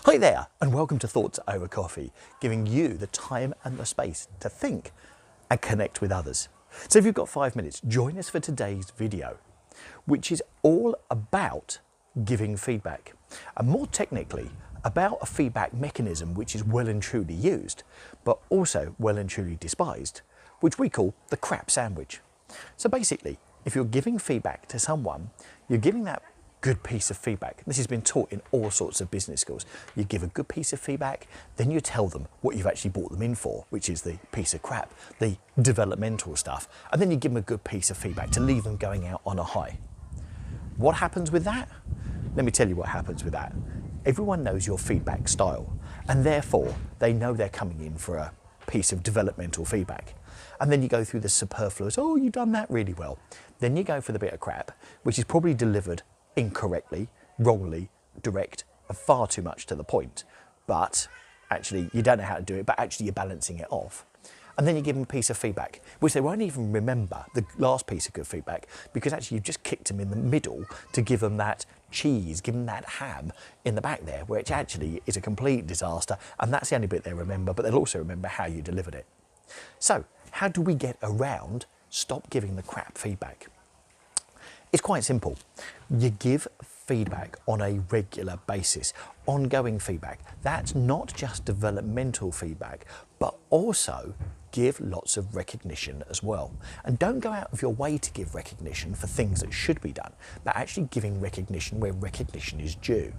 Hi there, and welcome to Thoughts Over Coffee, giving you the time and the space to think and connect with others. So if you've got 5 minutes, join us for today's video, which is all about giving feedback, and more technically, about a feedback mechanism which is well and truly used, but also well and truly despised, which we call the crap sandwich. So basically, if you're giving feedback to someone, you're giving that good piece of feedback. This has been taught in all sorts of business schools. You give a good piece of feedback, then you tell them what you've actually brought them in for, which is the piece of crap, the developmental stuff, and then you give them a good piece of feedback to leave them going out on a high. What happens with that? Let me tell you what happens with that. Everyone knows your feedback style, and therefore they know they're coming in for a piece of developmental feedback. And then you go through the superfluous, oh, you've done that really well. Then you go for the bit of crap, which is probably delivered incorrectly, wrongly, direct, and far too much to the point. But actually, you don't know how to do it, but actually you're balancing it off. And then you give them a piece of feedback, which they won't even remember, the last piece of good feedback, because actually you've just kicked them in the middle to give them that cheese, give them that ham in the back there, which actually is a complete disaster, and that's the only bit they remember, but they'll also remember how you delivered it. So, how do we get around stop giving the crap feedback? It's quite simple. You give feedback on a regular basis, ongoing feedback. That's not just developmental feedback, but also give lots of recognition as well. And don't go out of your way to give recognition for things that should be done, but actually giving recognition where recognition is due.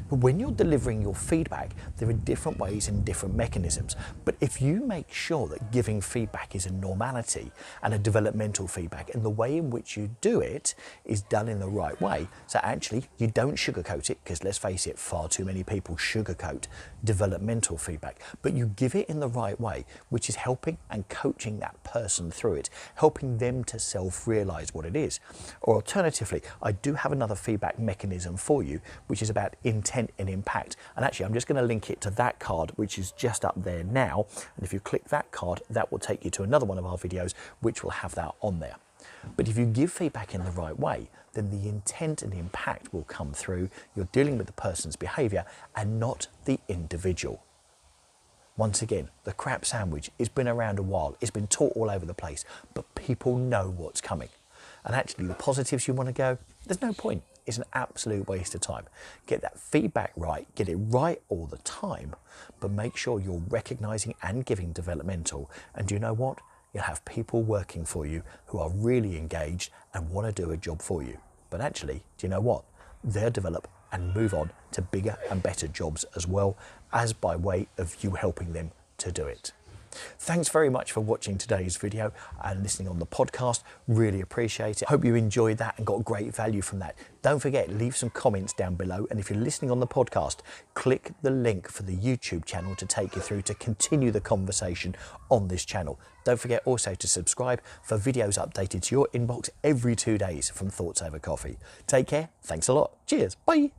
But when you're delivering your feedback, there are different ways and different mechanisms. But if you make sure that giving feedback is a normality and a developmental feedback, and the way in which you do it is done in the right way, so actually you don't sugarcoat it, because let's face it, far too many people sugarcoat developmental feedback, but you give it in the right way, which is helping and coaching that person through it, helping them to self-realize what it is. Or alternatively, I do have another feedback mechanism for you, which is about intent and impact. And actually, I'm just going to link it to that card, which is just up there now. And if you click that card, that will take you to another one of our videos, which will have that on there. But if you give feedback in the right way, then the intent and impact will come through. You're dealing with the person's behavior and not the individual. Once again, the crap sandwich, it's been around a while, it's been taught all over the place, but people know what's coming. And actually the positives you want to go, there's no point. It's an absolute waste of time. Get that feedback right, get it right all the time, but make sure you're recognizing and giving developmental. And do you know what? You'll have people working for you who are really engaged and want to do a job for you. But actually, do you know what? They'll develop and move on to bigger and better jobs as well, as by way of you helping them to do it. Thanks very much for watching today's video and listening on the podcast. Really appreciate it. Hope you enjoyed that and got great value from that. Don't forget, leave some comments down below. And if you're listening on the podcast, click the link for the YouTube channel to take you through to continue the conversation on this channel. Don't forget also to subscribe for videos updated to your inbox every 2 days from Thoughts Over Coffee. Take care. Thanks a lot. Cheers. Bye.